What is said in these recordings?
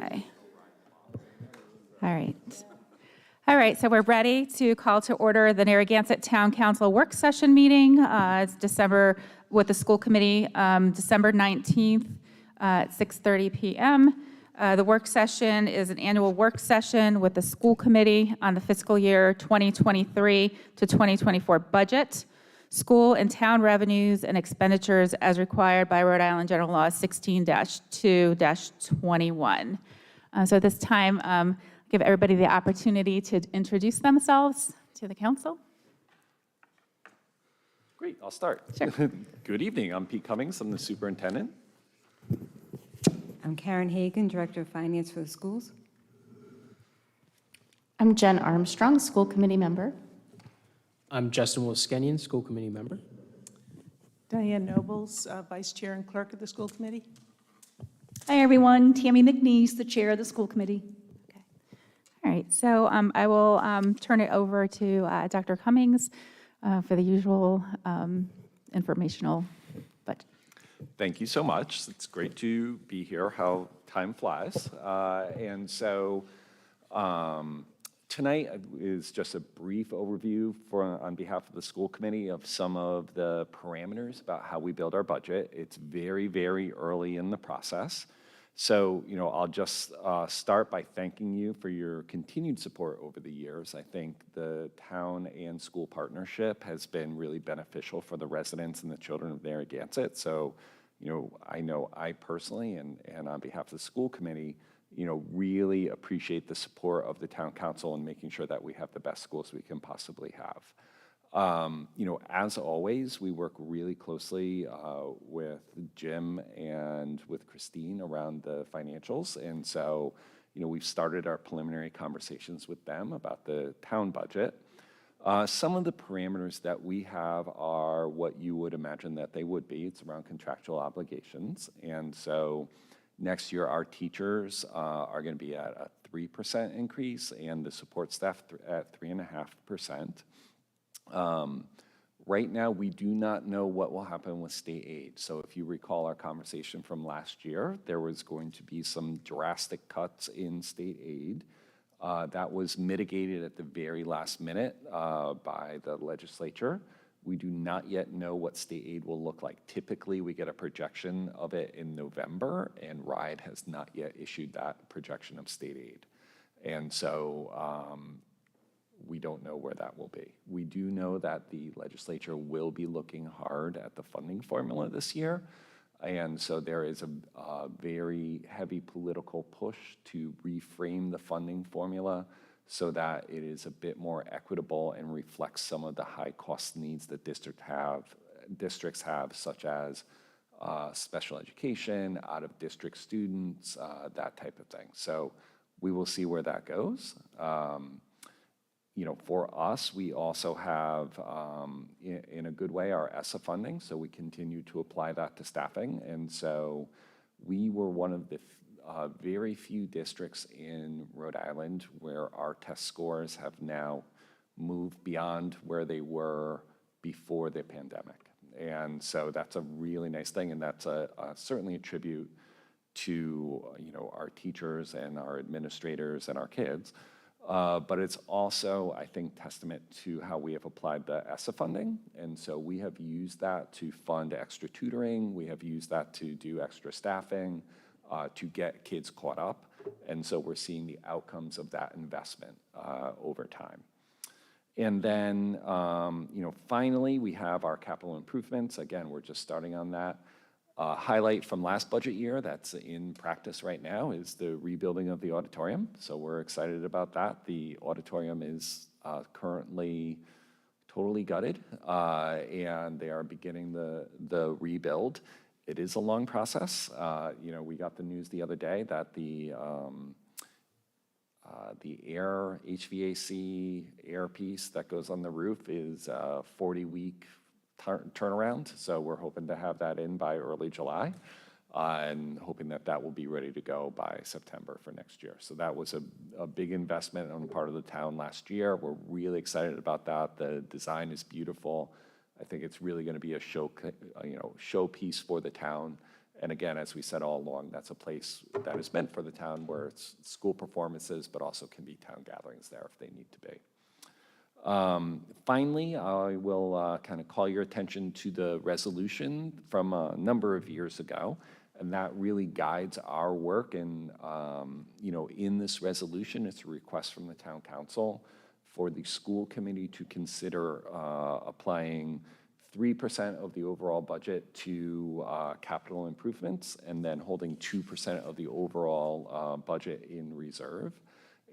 Okay. All right, so we're ready to call to order the Narragansett Town Council work session meeting. It's December with the school committee, December 19th at 6:30 p.m. The work session is an annual work session with the school committee on the fiscal year 2023 to 2024 budget, school and town revenues and expenditures as required by Rhode Island General Law 16-2-21. So at this time, give everybody the opportunity to introduce themselves to the council. Great, I'll start. Sure. Good evening, I'm Pete Cummings, I'm the superintendent. I'm Karen Hagan, Director of Finance for the schools. I'm Jen Armstrong, school committee member. I'm Justin Wilskenian, school committee member. Diane Nobles, Vice Chair and Clerk of the School Committee. Hi, everyone. Tammy McNeese, the Chair of the School Committee. Okay. All right, so I will turn it over to Dr. Cummings for the usual informational budget. Thank you so much. It's great to be here, how time flies. Tonight is just a brief overview on behalf of the school committee of some of the parameters about how we build our budget. It's very, very early in the process. So, I'll just start by thanking you for your continued support over the years. I think the town and school partnership has been really beneficial for the residents and the children of Narragansett. So, I know I personally and on behalf of the school committee, really appreciate the support of the town council in making sure that we have the best schools we can possibly have. As always, we work really closely with Jim and with Christine around the financials. And so, we've started our preliminary conversations with them about the town budget. Some of the parameters that we have are what you would imagine that they would be. It's around contractual obligations. And so next year, our teachers are going to be at a 3% increase and the support staff at 3.5%. Right now, we do not know what will happen with state aid. So if you recall our conversation from last year, there was going to be some drastic cuts in state aid. That was mitigated at the very last minute by the legislature. We do not yet know what state aid will look like. Typically, we get a projection of it in November, and RIDE has not yet issued that projection of state aid. And so we don't know where that will be. We do know that the legislature will be looking hard at the funding formula this year. And so there is a very heavy political push to reframe the funding formula so that it is a bit more equitable and reflects some of the high cost needs that districts have, such as special education, out of district students, that type of thing. So we will see where that goes. For us, we also have, in a good way, our ESSA funding, so we continue to apply that to staffing. And so we were one of the very few districts in Rhode Island where our test scores have now moved beyond where they were before the pandemic. And so that's a really nice thing, and that's certainly a tribute to our teachers and our administrators and our kids. But it's also, I think, testament to how we have applied the ESSA funding. And so we have used that to fund extra tutoring. We have used that to do extra staffing, to get kids caught up. And so we're seeing the outcomes of that investment over time. And then, finally, we have our capital improvements. Again, we're just starting on that. Highlight from last budget year that's in practice right now is the rebuilding of the auditorium. So we're excited about that. The auditorium is currently totally gutted, and they are beginning the rebuild. It is a long process. We got the news the other day that the air HVAC air piece that goes on the roof is a 40-week turnaround. So we're hoping to have that in by early July, and hoping that will be ready to go by September for next year. So that was a big investment on the part of the town last year. We're really excited about that. The design is beautiful. I think it's really going to be a showpiece for the town, And again, as we said all along, that's a place that is meant for the town where it's school performances, but also can be town gatherings there if they need to be. Finally, I will kind of call your attention to the resolution from a number of years ago, and that really guides our work. And in this resolution, it's a request from the town council for the school committee to consider applying 3% of the overall budget to capital improvements, and then holding 2% of the overall budget in reserve,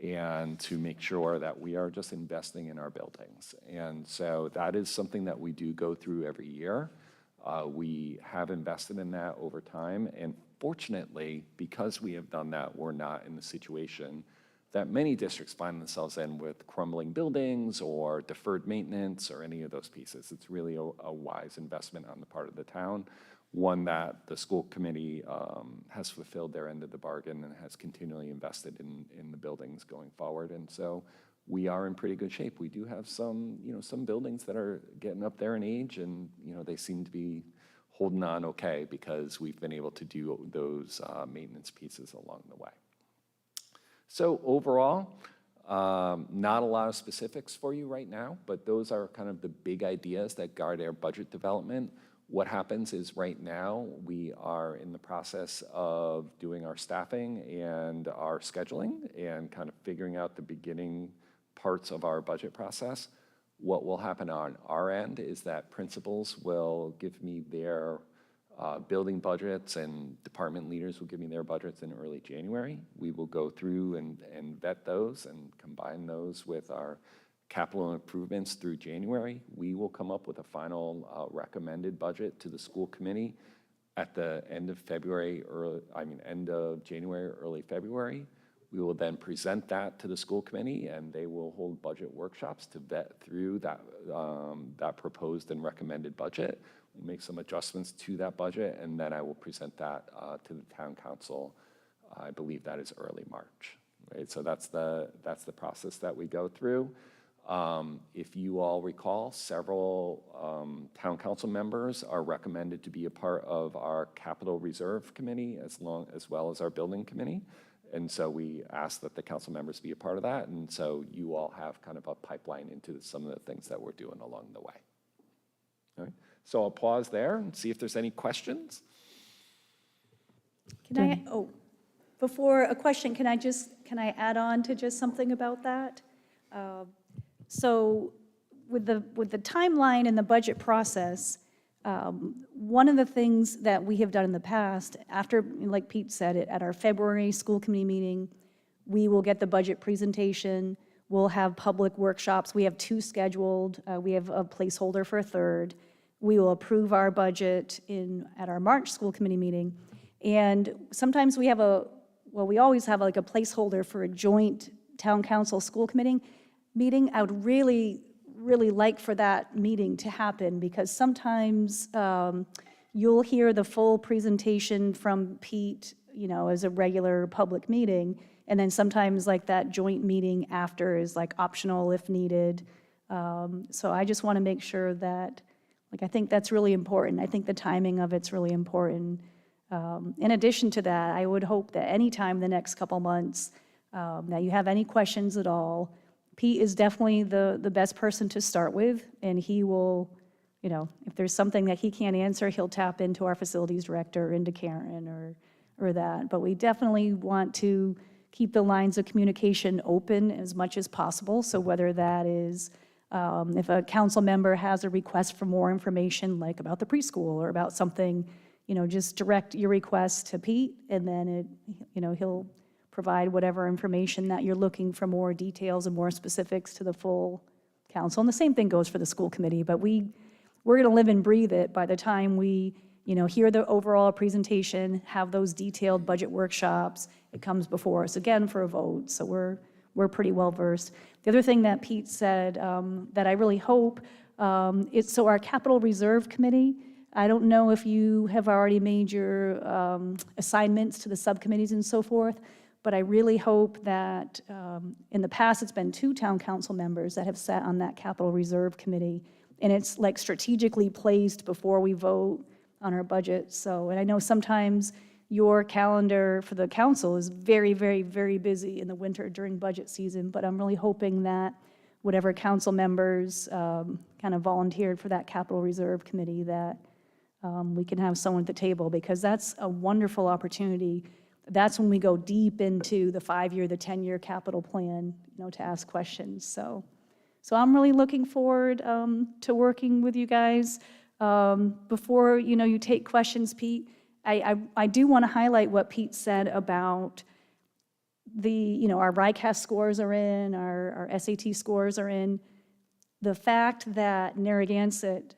and to make sure that we are just investing in our buildings. And so that is something that we do go through every year. We have invested in that over time, and fortunately, because we have done that, we're not in the situation that many districts find themselves in with crumbling buildings or deferred maintenance or any of those pieces. It's really a wise investment on the part of the town, one that the school committee has fulfilled their end of the bargain and has continually invested in the buildings going forward. And so we are in pretty good shape. We do have some buildings that are getting up there in age, and they seem to be holding on okay because we've been able to do those maintenance pieces along the way. So overall, not a lot of specifics for you right now, but those are kind of the big ideas that guide our budget development. What happens is right now we are in the process of doing our staffing and our scheduling and kind of figuring out the beginning parts of our budget process. What will happen on our end is that principals will give me their building budgets, and department leaders will give me their budgets in early January. We will go through and vet those and combine those with our capital improvements through January. We will come up with a final recommended budget to the school committee at the end of February, end of January, early February. We will then present that to the school committee, and they will hold budget workshops to vet through that proposed and recommended budget. We'll make some adjustments to that budget, and then I will present that to the town council. I believe that is early March. Right? So that's the process that we go through. If you all recall, several town council members are recommended to be a part of our capital reserve committee as well as our building committee. And so we ask that the council members be a part of that. And so you all have kind of a pipeline into some of the things that we're doing along the way. All right. So I'll pause there and see if there's any questions. Before a question, can I add on to just something about that? So with the timeline and the budget process, one of the things that we have done in the past, after, like Pete said, at our February school committee meeting, we will get the budget presentation. We'll have public workshops. We have 2 scheduled. We have a placeholder for a 3rd. We will approve our budget at our March school committee meeting. And sometimes we always have like a placeholder for a joint town council school committee meeting. I would really like for that meeting to happen, because sometimes you'll hear the full presentation from Pete, as a regular public meeting, and then sometimes like that joint meeting after is like optional if needed. So I just want to make sure that, I think that's really important. I think the timing of it's really important. In addition to that, I would hope that anytime the next couple months that you have any questions at all, Pete is definitely the best person to start with, and he will, if there's something that he can't answer, he'll tap into our facilities director, into Karen or that. But we definitely want to keep the lines of communication open as much as possible. So whether that is if a council member has a request for more information, like about the preschool or about something, just direct your request to Pete, and then he'll provide whatever information that you're looking for, more details and more specifics to the full council. And the same thing goes for the school committee, but we're going to live and breathe it by the time we, hear the overall presentation, have those detailed budget workshops. It comes before us again for a vote, so we're pretty well versed. The other thing that Pete said that I really hope is, so our capital reserve committee, I don't know if you have already made your assignments to the subcommittees and so forth, but I really hope that in the past it's been 2 town council members that have sat on that capital reserve committee, and it's like strategically placed before we vote on our budget. So, and I know sometimes your calendar for the council is very, very, very busy in the winter during budget season, but I'm really hoping that whatever council members kind of volunteered for that capital reserve committee, that we can have someone at the table, because that's a wonderful opportunity. That's when we go deep into the 5-year, the 10-year capital plan, to ask questions. So I'm really looking forward to working with you guys. Before, you take questions, Pete, I do want to highlight what Pete said about our RICAS scores are in, our SAT scores are in. The fact that Narragansett,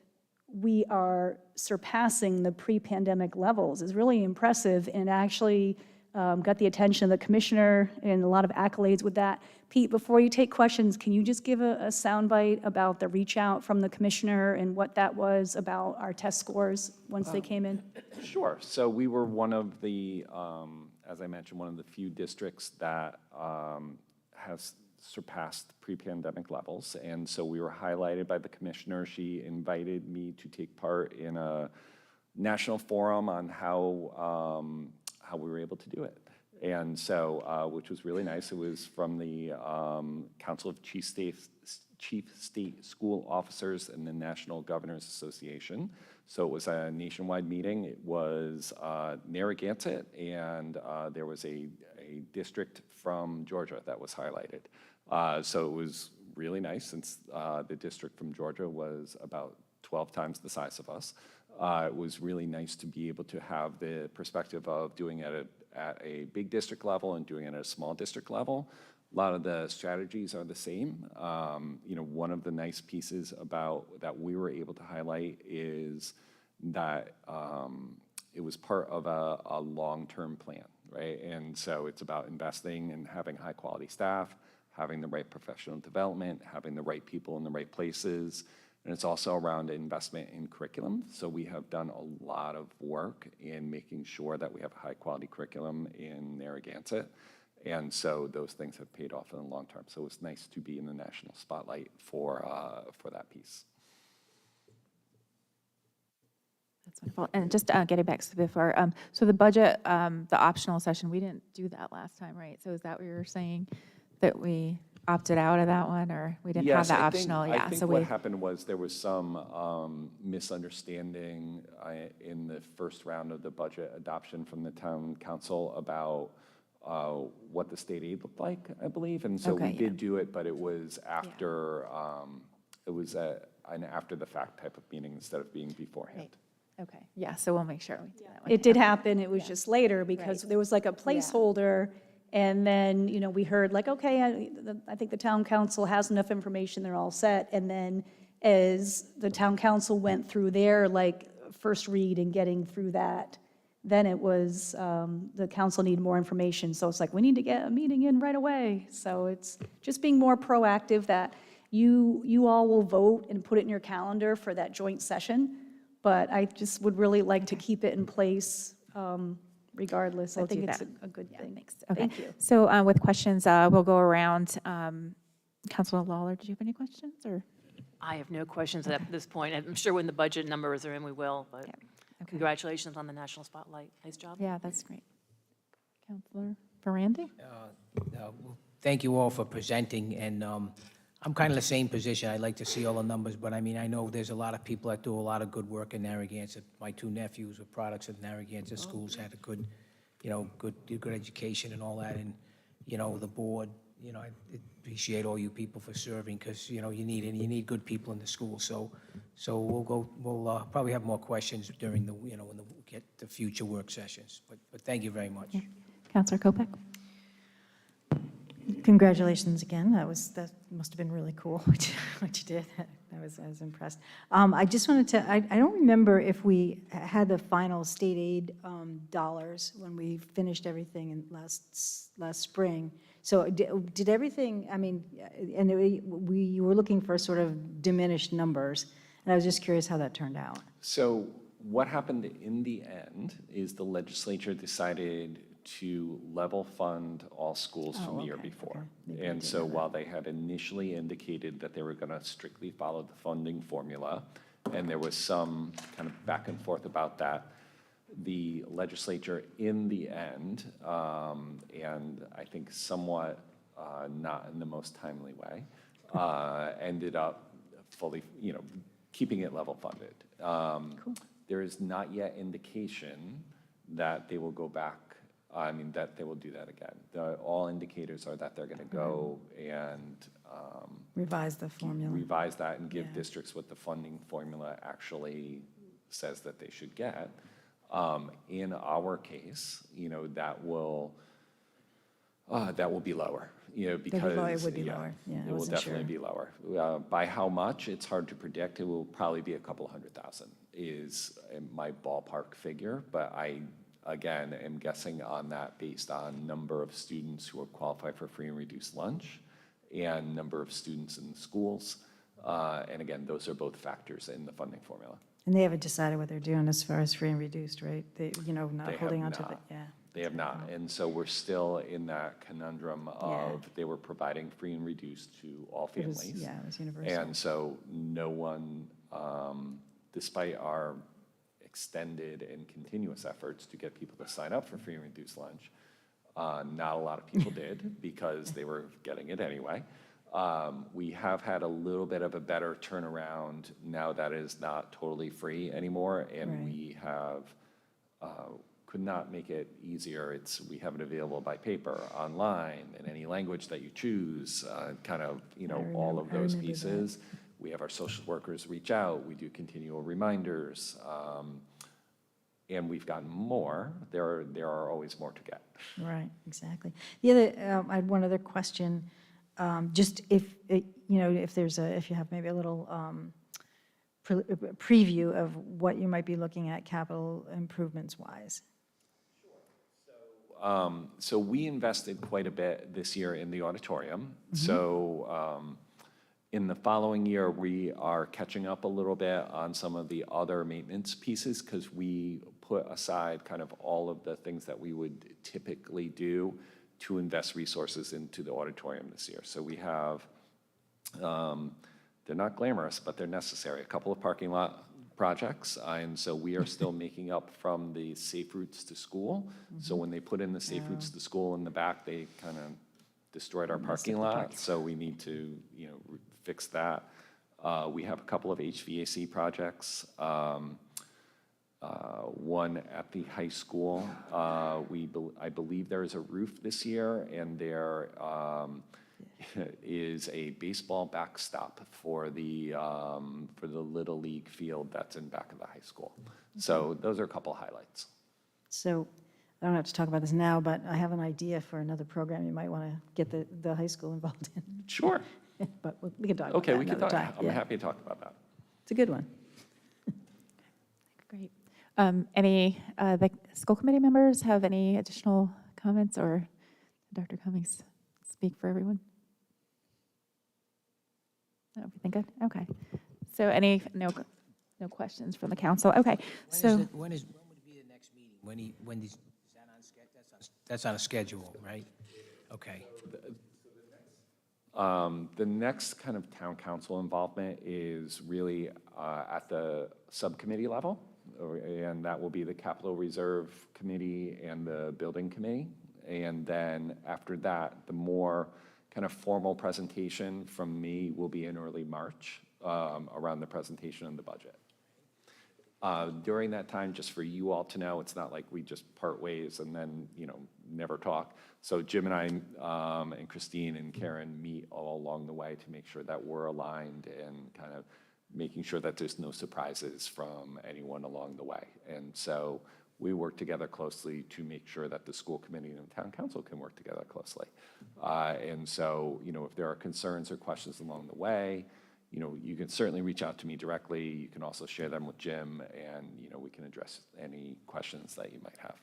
we are surpassing the pre-pandemic levels is really impressive, and actually got the attention of the commissioner and a lot of accolades with that. Pete, before you take questions, can you just give a soundbite about the reach out from the commissioner and what that was about our test scores once they came in? Sure. So we were one of the, as I mentioned, one of the few districts that has surpassed pre-pandemic levels. And so we were highlighted by the commissioner. She invited me to take part in a national forum on how we were able to do it. And so, which was really nice. It was from the Council of Chief State School Officers and the National Governors Association. So it was a nationwide meeting. It was Narragansett, and there was a district from Georgia that was highlighted. So it was really nice, since the district from Georgia was about 12 times the size of us. It was really nice to be able to have the perspective of doing it at a big district level and doing it at a small district level. A lot of the strategies are the same. One of the nice pieces about that we were able to highlight is that it was part of a long-term plan, right? And so it's about investing and having high-quality staff, having the right professional development, having the right people in the right places. And it's also around investment in curriculum. So we have done a lot of work in making sure that we have a high-quality curriculum in Narragansett. And so those things have paid off in the long term. So it's nice to be in the national spotlight for that piece. That's wonderful. And just getting back to before, so the budget, the optional session, we didn't do that last time, right? So is that what you were saying, that we opted out of that one, or we didn't have the optional? I think what happened was there was some misunderstanding in the first round of the budget adoption from the town council about what the state aid looked like, I believe. And so we did do it, but it was after, it was an after-the-fact type of meeting instead of being beforehand. Right. Okay, yeah, so we'll make sure we do that one. It did happen, it was just later, because Right. there was like a placeholder, and then, we heard like, okay, I think the town council has enough information, they're all set, and then as the town council went through their first read and getting through that, then it was, the council needed more information, so it's like, we need to get a meeting in right away. So it's just being more proactive, that you all will vote and put it in your calendar for that joint session, but I just would really like to keep it in place regardless. I We'll do think it's that. a good thing. Thanks. Okay. Thank you. So with questions, we'll go around. Councilor Lawler, did you have any questions, or? I have no questions at this point. I'm sure when the budget numbers are in, we will, but Okay. congratulations on the national spotlight. Nice job. Yeah, that's great. Councilor Ferrandi? Well, thank you all for presenting, and I'm kind of the same position. I'd like to see all the numbers, but I mean, I know there's a lot of people that do a lot of good work in Narragansett. My 2 nephews were products of Narragansett schools, had a good, good education and all that, and, the board, I appreciate all you people for serving, because, you need good people in the school. So we'll probably have more questions during the, when we get the future work sessions, but thank you very much. Councilor Kopech? Congratulations again. That must have been really cool what you did. I was impressed. I just wanted to, I don't remember if we had the final state aid dollars when we finished everything in last spring. So did everything, I mean, and you were looking for sort of diminished numbers, and I was just curious how that turned out. So what happened in the end is the legislature decided to level fund all schools from the year before. And so while they had initially indicated that they were going to strictly follow the funding formula, and there was some kind of back and forth about that. The legislature, in the end, and I think somewhat not in the most timely way, ended up fully, keeping it level funded. There is not yet indication that they will go back, that they will do that again. All indicators are that they're going to go and Revise the formula. revise that and give Yeah. districts what the funding formula actually says that they should get. In our case, that will be lower, because. It would be lower. Yeah, I It will wasn't sure. definitely be lower. By how much, it's hard to predict. It will probably be a couple $100,000 is my ballpark figure, but I, again, am guessing on that based on number of students who have qualified for free and reduced lunch and number of students in the schools. And again, those are both factors in the funding formula. And they haven't decided what they're doing as far as free and reduced, right? They, not They holding have on to the, not. yeah. They have not, and so we're still in that conundrum of they were providing free and reduced to all It was, families. yeah, it was universal. And so no one, despite our extended and continuous efforts to get people to sign up for free and reduced lunch, not a lot of people did because they were getting it anyway. We have had a little bit of a better turnaround now that it is not totally free anymore, and Right. we have could not make it easier. We have it available by paper, online, in any language that you choose, kind of, all of I those remember that. pieces. We have our social workers reach out, we do continual reminders, and we've gotten more. There are always more to get. Right, exactly. The other, I had one other question, just if you have maybe a little preview of what you might be looking at capital improvements wise. So we invested quite a bit this year in the auditorium. So in the following year, we are catching up a little bit on some of the other maintenance pieces because we put aside kind of all of the things that we would typically do to invest resources into the auditorium this year. So we have, they're not glamorous, but they're necessary, a couple of parking lot projects, and so we are still making up from the safe routes to school. So when they put in the safe routes to school in the back, they kind of destroyed our parking lot, so we need to, fix that. We have a couple of HVAC projects, one at the high school. I believe there is a roof this year, and there is a baseball backstop for the Little League field that's in back of the high school. So those are a couple highlights. So I don't have to talk about this now, but I have an idea for another program you might want to get the high school involved in. Sure. But we can talk about Okay, that we can another talk. time. I'm Yeah. happy to talk about that. It's a good one. Great. Any, the school committee members have any additional comments, or Dr. Cummings speak for everyone? No, everything good? Okay. So no questions from the council? Okay, so. When would be the next meeting? Is that on schedule? That's on a schedule, right? Okay. The next kind of town council involvement is really at the subcommittee level, and that will be the Capital Reserve Committee and the Building Committee. And then after that, the more kind of formal presentation from me will be in early March around the presentation of the budget. During that time, just for you all to know, it's not like we just part ways and then, never talk. So Jim and I and Christine and Karen meet all along the way to make sure that we're aligned and kind of making sure that there's no surprises from anyone along the way. And so we work together closely to make sure that the school committee and the town council can work together closely. And so, if there are concerns or questions along the way, you can certainly reach out to me directly. You can also share them with Jim, and, we can address any questions that you might have.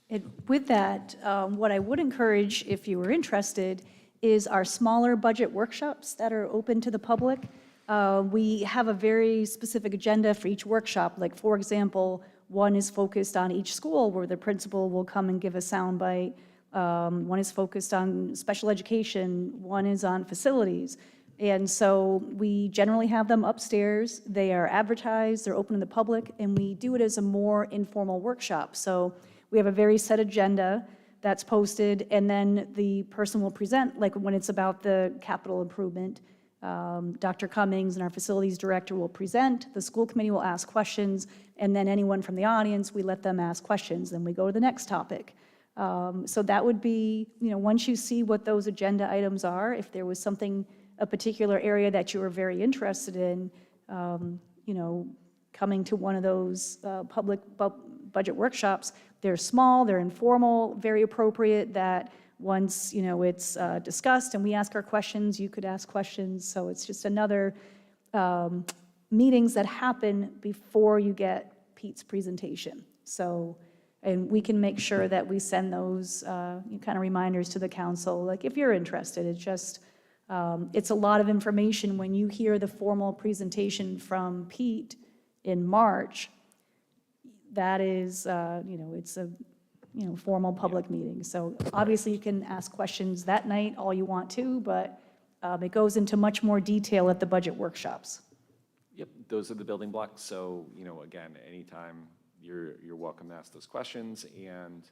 And with that, what I would encourage, if you were interested, is our smaller budget workshops that are open to the public. We have a very specific agenda for each workshop. Like, for example, one is focused on each school where the principal will come and give a soundbite. One is focused on special education. One is on facilities. And so we generally have them upstairs. They are advertised, they're open to the public, and we do it as a more informal workshop. So we have a very set agenda that's posted, and then the person will present, like when it's about the capital improvement, Dr. Cummings and our facilities director will present, the school committee will ask questions, and then anyone from the audience, we let them ask questions, then we go to the next topic. So that would be, once you see what those agenda items are, if there was something, a particular area that you were very interested in, coming to one of those public budget workshops, they're small, they're informal, very appropriate that once, it's discussed and we ask our questions, you could ask questions. So it's just another meetings that happen before you get Pete's presentation. So, and we can make sure that we send those kind of reminders to the council, like if you're interested. It's just, it's a lot of information when you hear the formal presentation from Pete in March. That is, it's a, formal public meeting. So obviously you can ask questions that night all you want to, but it goes into much more detail at the budget workshops. Yep, those are the building blocks. So, again, anytime you're welcome to ask those questions. And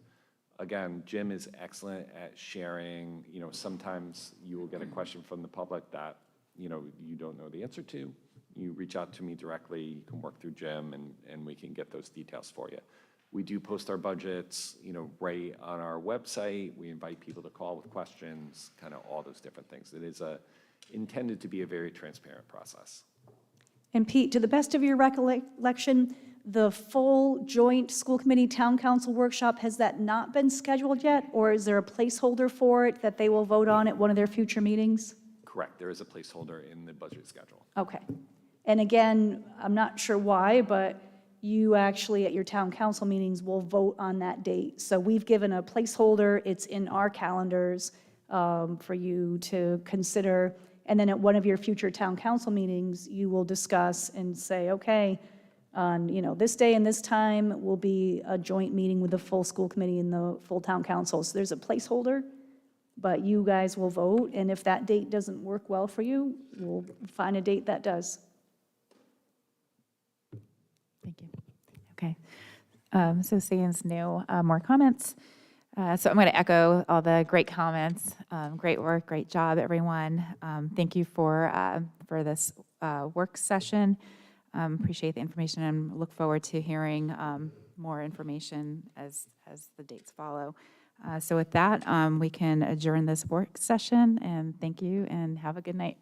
again, Jim is excellent at sharing. Sometimes you will get a question from the public that, you don't know the answer to. You reach out to me directly, you can work through Jim, and we can get those details for you. We do post our budgets, right on our website. We invite people to call with questions, kind of all those different things. It is intended to be a very transparent process. And Pete, to the best of your recollection, the full joint school committee town council workshop, has that not been scheduled yet? Or is there a placeholder for it that they will vote on at one of their future meetings? Correct, there is a placeholder in the budget schedule. Okay. And again, I'm not sure why, but you actually at your town council meetings will vote on that date. So we've given a placeholder, it's in our calendars for you to consider. And then at one of your future town council meetings, you will discuss and say, okay, on this day and this time will be a joint meeting with the full school committee and the full town council. So there's a placeholder, but you guys will vote. And if that date doesn't work well for you, we'll find a date that does. Thank you. Okay. So seeing no more comments. So I'm going to echo all the great comments. Great work, great job, everyone. Thank you for this work session. Appreciate the information and look forward to hearing more information as the dates follow. So with that, we can adjourn this work session, and thank you and have a good night.